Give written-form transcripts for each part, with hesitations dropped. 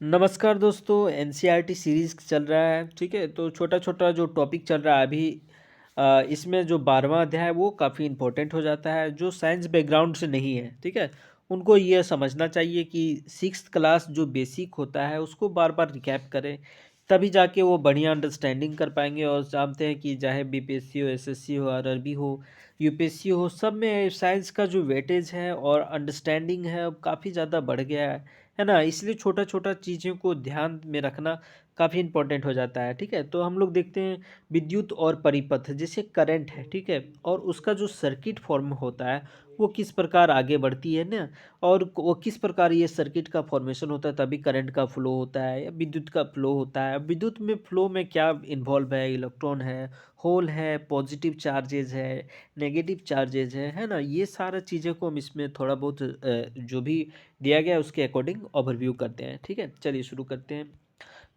नमस्कार दोस्तों, NCERT series चल रहा है, ठीक है? तो छोटा-छोटा जो टॉपिक चल रहा है अभी इसमें जो 12वां अध्याय है वो काफ़ी इम्पोर्टेंट हो जाता है, जो साइंस बैकग्राउंड से नहीं है, ठीक है? उनको ये समझना चाहिए कि 6th क्लास जो बेसिक होता है उसको बार-बार रिकैप करें, तभी जाके वो बढ़िया अंडरस्टैंडिंग कर पाएँगे और जानते हैं कि चाहे बीपीएससी हो, एसएससी हो, आरआरबी हो, यूपीएससी हो, सब में साइंस का जो वेटेज है और अंडरस्टैंडिंग है, अब काफ़ी ज़्यादा बढ़ गया है ना? इसलिए छोटा-छोटा चीज़ों को ध्यान में रखना काफ़ी इम्पोर्टेंट हो जाता है, ठीक है? तो हम लोग देखते हैं विद्युत और परिपथ जैसे करंट है, ठीक है? और उसका जो सर्किट फॉर्म होता है, वो किस प्रकार आगे बढ़ती है ना? और वो किस प्रकार ये सर्किट का फॉर्मेशन होता है तभी करंट का फ्लो होता है या विद्युत का फ्लो होता है। विद्युत में फ्लो में क्या इन्वॉल्व है? इलेक्ट्रॉन है, होल है, पॉजिटिव चार्जेज़ है, नेगेटिव चार्जेज़ है ना? ये सारा चीज़ों को हम इसमें थोड़ा बहुत जो भी दिया गया है उसके अकॉर्डिंग ओवरव्यू करते हैं, ठीक है? चलिए शुरू करते हैं।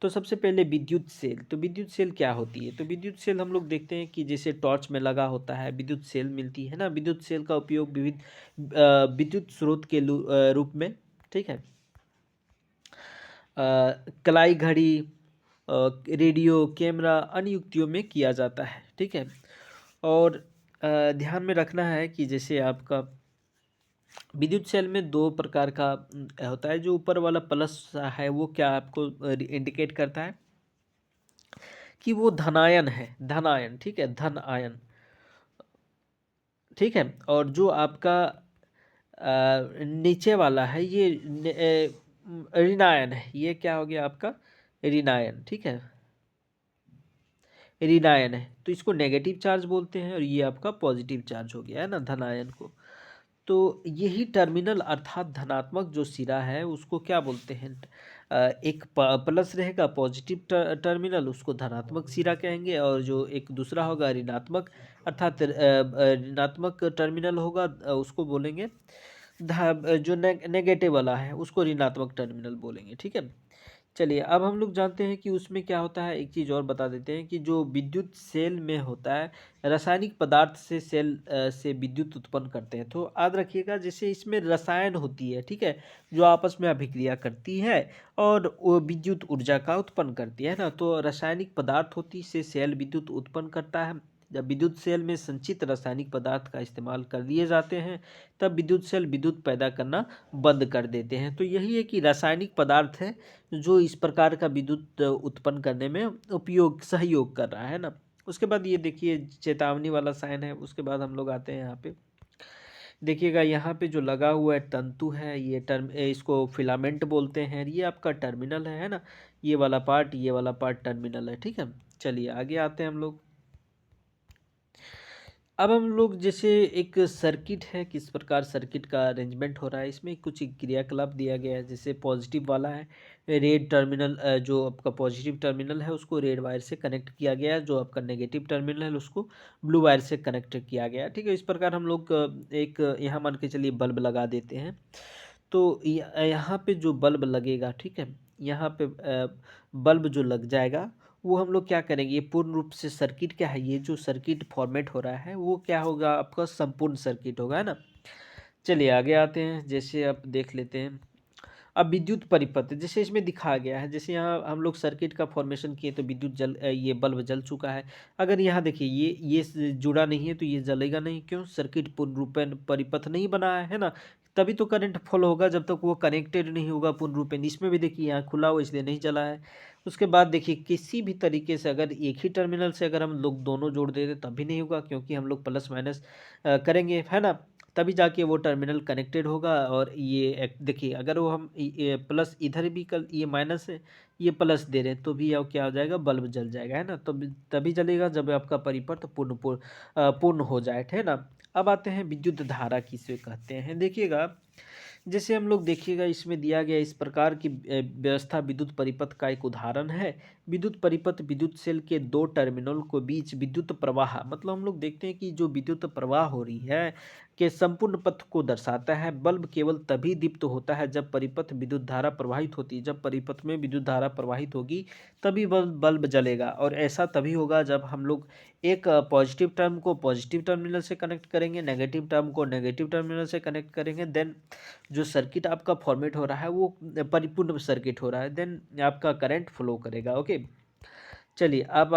तो सबसे पहले विद्युत सेल, तो विद्युत सेल क्या होती है? तो विद्युत सेल हम लोग देखते हैं कि जैसे टॉर्च में लगा होता है, विद्युत सेल मिलती है ना? विद्युत सेल का उपयोग विविध विद्युत स्रोत के रूप में, ठीक है? कलाई घड़ी, रेडियो, कैमरा अन्य युक्तियों में किया जाता है, ठीक है? और ध्यान में रखना है कि जैसे आपका विद्युत सेल में 2 प्रकार का होता है, जो ऊपर वाला प्लस है वो क्या आपको इंडिकेट करता है कि वो धनायन है, धनायन, ठीक है? धन आयन, ठीक है? और जो आपका नीचे वाला है ये ऋणायन है, ये क्या हो गया आपका ऋणायन, ठीक है? ऋणायन है, तो इसको नेगेटिव चार्ज बोलते हैं और ये आपका पॉजिटिव चार्ज हो गया है ना धनायन को। तो यही टर्मिनल अर्थात धनात्मक जो सिरा है उसको क्या बोलते हैं? एक प्लस रहेगा पॉजिटिव टर्मिनल उसको धनात्मक सिरा कहेंगे और जो एक दूसरा होगा ऋणात्मक अर्थात ऋणात्मक टर्मिनल होगा उसको बोलेंगे जो नेगेटिव वाला है उसको ऋणात्मक टर्मिनल बोलेंगे, ठीक है? चलिए अब हम लोग जानते हैं कि उसमें क्या होता है, एक चीज़ और बता देते हैं कि जो विद्युत सेल में होता है, रासायनिक पदार्थ से सेल से विद्युत उत्पन्न करते हैं। तो याद रखिएगा जैसे इसमें रसायन होती है, ठीक है? जो आपस में अभिक्रिया करती है और वो विद्युत ऊर्जा का उत्पन्न करती है ना? तो रासायनिक पदार्थ होती से सेल विद्युत उत्पन्न करता है। जब विद्युत सेल में संचित रासायनिक पदार्थ का इस्तेमाल कर दिए जाते हैं, तब विद्युत सेल विद्युत पैदा करना बंद कर देते हैं। तो यही है कि रासायनिक पदार्थ है जो इस प्रकार का विद्युत उत्पन्न करने में उपयोग सहयोग कर रहा है ना। उसके बाद ये देखिए चेतावनी वाला साइन है, उसके बाद हम लोग आते हैं यहाँ पे। देखिएगा यहाँ पे जो लगा हुआ है तंतु है ये इसको फिलामेंट बोलते हैं, ये आपका टर्मिनल है ना? ये वाला पार्ट टर्मिनल है, ठीक है? चलिए आगे आते हैं हम लोग। अब हम लोग जैसे एक सर्किट है, किस प्रकार सर्किट का अरेंजमेंट हो रहा है, इसमें कुछ क्रियाकलाप दिया गया है। जैसे पॉजिटिव वाला है, रेड टर्मिनल जो आपका पॉजिटिव टर्मिनल है उसको रेड वायर से कनेक्ट किया गया है, जो आपका नेगेटिव टर्मिनल है उसको ब्लू वायर से कनेक्ट किया गया है, ठीक है? इस प्रकार हम लोग एक यहाँ मान के चलिए बल्ब लगा देते हैं। तो यहाँ पे जो बल्ब लगेगा, ठीक है? यहाँ पे बल्ब जो लग जाएगा वो हम लोग क्या करेंगे, ये पूर्ण रूप से सर्किट क्या है, ये जो सर्किट फॉर्मेट हो रहा है वो क्या होगा आपका संपूर्ण सर्किट होगा, है ना? चलिए आगे आते हैं, जैसे अब देख लेते हैं। अब विद्युत परिपथ जैसे इसमें दिखाया गया है, जैसे यहाँ हम लोग सर्किट का फॉर्मेशन किए तो ये बल्ब जल चुका है। अगर यहाँ देखिए जुड़ा नहीं है तो ये जलेगा नहीं, क्यों? सर्किट पूर्ण रूपेण परिपथ नहीं बना है ना? तभी तो करंट फ्लो होगा जब तक वो कनेक्टेड नहीं होगा पूर्ण रूपेण। इसमें भी देखिए यहाँ खुला हुआ इसलिए नहीं जला है। उसके बाद देखिए किसी भी तरीके से अगर एक ही टर्मिनल से अगर हम लोग दोनों जोड़ देते तब भी नहीं होगा, क्योंकि हम लोग प्लस माइनस करेंगे, है ना? तभी जाके वो टर्मिनल कनेक्टेड होगा और देखिए अगर वो हम ये प्लस इधर भी कर, ये माइनस है, ये प्लस दे रहे हैं तो भी अब क्या हो जाएगा, बल्ब जल जाएगा, है ना? तो तभी जलेगा जब आपका परिपथ पूर्ण हो जाए, है ना? अब आते हैं विद्युत धारा किसे कहते हैं, देखिएगा जैसे हम लोग देखिएगा इसमें दिया गया इस प्रकार की व्यवस्था विद्युत परिपथ का एक उदाहरण है। विद्युत परिपथ विद्युत सेल के दो टर्मिनल को बीच विद्युत प्रवाह, मतलब हम लोग देखते हैं कि जो विद्युत प्रवाह हो रही है के संपूर्ण पथ को दर्शाता है। बल्ब केवल तभी दीप्त होता है जब परिपथ विद्युत धारा प्रवाहित होती है। जब परिपथ में विद्युत धारा प्रवाहित होगी तभी बल्ब जलेगा, और ऐसा तभी होगा जब हम लोग एक पॉजिटिव टर्म को पॉजिटिव टर्मिनल से कनेक्ट करेंगे, नेगेटिव टर्म को नेगेटिव टर्मिनल से कनेक्ट करेंगे। देन जो सर्किट आपका फॉर्मेट हो रहा है वो परिपूर्ण सर्किट हो रहा है, देन आपका करंट फ्लो करेगा। ओके, चलिए अब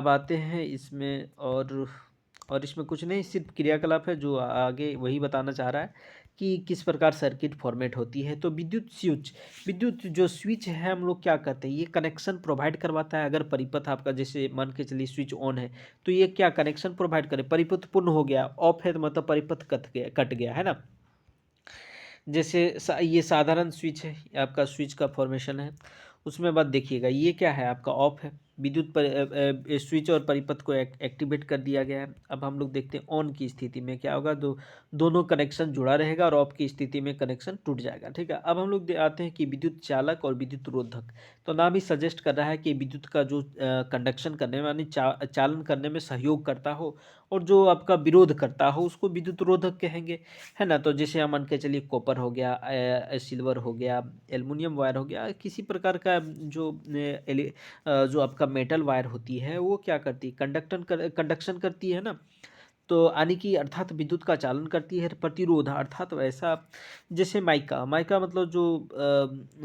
आते हैं इसमें, और इसमें कुछ नहीं, सिर्फ क्रियाकलाप है जो आगे वही बताना चाह रहा है कि किस प्रकार सर्किट फॉर्मेट होती है। तो विद्युत जो स्विच है हम लोग क्या करते हैं, ये कनेक्शन प्रोवाइड करवाता है। अगर परिपथ आपका जैसे मान के चलिए स्विच ऑन है तो ये क्या कनेक्शन प्रोवाइड करे, परिपथ पूर्ण हो गया, ऑफ है तो मतलब परिपथ कट गया है ना। जैसे ये साधारण स्विच है, आपका स्विच का फॉर्मेशन है। उसमें बाद देखिएगा ये क्या है, आपका ऑफ है, विद्युत स्विच और परिपथ को एक्टिवेट कर दिया गया है। अब हम लोग देखते हैं ऑन की स्थिति में क्या होगा, दोनों कनेक्शन जुड़ा रहेगा, और ऑफ की स्थिति में कनेक्शन टूट जाएगा। ठीक है, अब हम लोग आते हैं कि विद्युत चालक और विद्युत रोधक। तो नाम ही सजेस्ट कर रहा है कि विद्युत का जो कंडक्शन करने में यानी चालन करने में सहयोग करता हो, और जो आपका विरोध करता हो उसको विद्युत रोधक कहेंगे, है ना। तो जैसे हम मान के चलिए कॉपर हो गया, सिल्वर हो गया, एल्युमिनियम वायर हो गया, किसी प्रकार का जो आपका मेटल वायर होती है वो क्या करती है, कंडक्शन करती है ना। तो यानी कि अर्थात विद्युत का चालन करती है। प्रतिरोध अर्थात वैसा, जैसे माइका माइका मतलब जो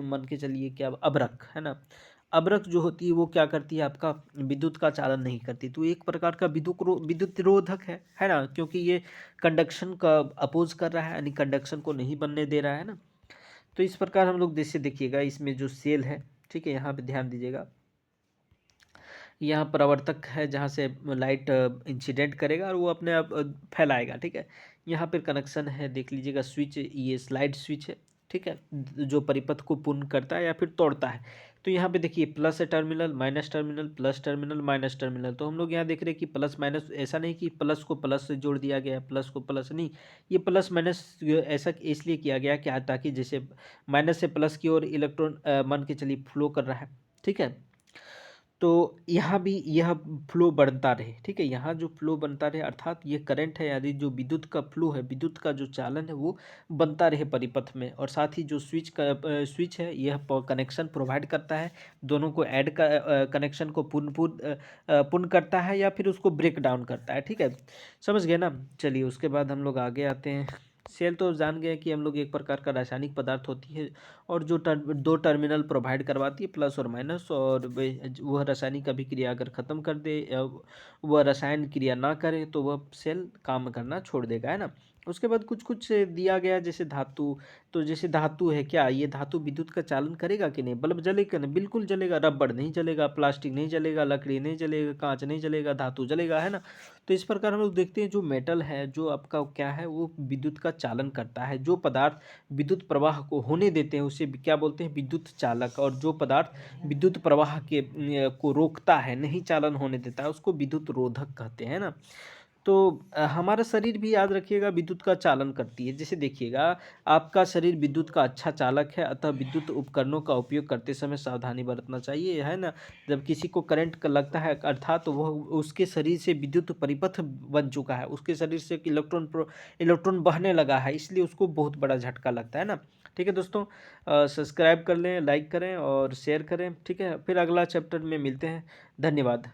मान के चलिए क्या, अभ्रक है ना। अभ्रक जो होती है वो क्या करती है, आपका विद्युत का चालन नहीं करती, तो एक प्रकार का विद्युत रोधक है ना, क्योंकि ये कंडक्शन का अपोज कर रहा है, यानी कंडक्शन को नहीं बनने दे रहा है ना। तो इस प्रकार हम लोग जैसे देखिएगा इसमें जो सेल है, ठीक है, यहाँ पे ध्यान दीजिएगा, यहाँ परावर्तक है जहाँ से लाइट इंसिडेंट करेगा और वो अपने आप फैलाएगा। ठीक है, यहाँ पर कनेक्शन है, देख लीजिएगा स्विच, ये स्लाइड स्विच है। ठीक है, जो परिपथ को पूर्ण करता है या फिर तोड़ता है। तो यहाँ पे देखिए plus terminal, minus terminal, plus terminal, minus terminal. तो हम लोग यहाँ देख रहे हैं कि प्लस माइनस, ऐसा नहीं कि प्लस को प्लस से जोड़ दिया गया, प्लस को प्लस नहीं, ये प्लस माइनस ऐसा इसलिए किया गया कि ताकि जैसे माइनस से प्लस की ओर इलेक्ट्रॉन मान के चलिए फ्लो कर रहा है। ठीक है, तो यहाँ भी यह फ्लो बनता रहे। ठीक है, यहाँ जो फ्लो बनता रहे अर्थात ये करंट है, यानी जो विद्युत का फ्लो है, विद्युत का जो चालन है वो बनता रहे परिपथ में। और साथ ही जो स्विच है यह कनेक्शन प्रोवाइड करता है, दोनों को ऐड कनेक्शन को पूर्ण करता है या फिर उसको ब्रेक डाउन करता है। ठीक है, समझ गए ना। चलिए उसके बाद हम लोग आगे आते हैं। सेल तो जान गए कि हम लोग एक प्रकार का रासायनिक पदार्थ होती है, और जो दो टर्मिनल प्रोवाइड करवाती है, प्लस और माइनस, और वह रासायनिक अभिक्रिया अगर ख़त्म कर दे या वह रसायन क्रिया ना करे तो वह सेल काम करना छोड़ देगा, है ना। उसके बाद कुछ कुछ दिया गया जैसे धातु। तो जैसे धातु है, क्या ये धातु विद्युत का चालन करेगा कि नहीं, बल्ब जलेगा ना, बिल्कुल जलेगा। रबड़ नहीं जलेगा, प्लास्टिक नहीं जलेगा, लकड़ी नहीं जलेगा, कांच नहीं जलेगा, धातु जलेगा, है ना। तो इस प्रकार हम लोग देखते हैं जो मेटल है, जो आपका क्या है, वो विद्युत का चालन करता है। जो पदार्थ विद्युत प्रवाह को होने देते हैं उसे क्या बोलते हैं, विद्युत चालक। और जो पदार्थ विद्युत प्रवाह के को रोकता है, नहीं चालन होने देता है, उसको विद्युत रोधक कहते हैं ना। तो हमारा शरीर भी याद रखिएगा विद्युत का चालन करती है। जैसे देखिएगा आपका शरीर विद्युत का अच्छा चालक है, अतः विद्युत उपकरणों का उपयोग करते समय सावधानी बरतना चाहिए, है ना। जब किसी को करंट का लगता है अर्थात तो वह उसके शरीर से विद्युत परिपथ बन चुका है, उसके शरीर से इलेक्ट्रॉन बहने लगा है, इसलिए उसको बहुत बड़ा झटका लगता है ना। ठीक है दोस्तों, सब्सक्राइब कर लें, लाइक करें और शेयर करें। ठीक है, फिर अगला चैप्टर में मिलते हैं। धन्यवाद।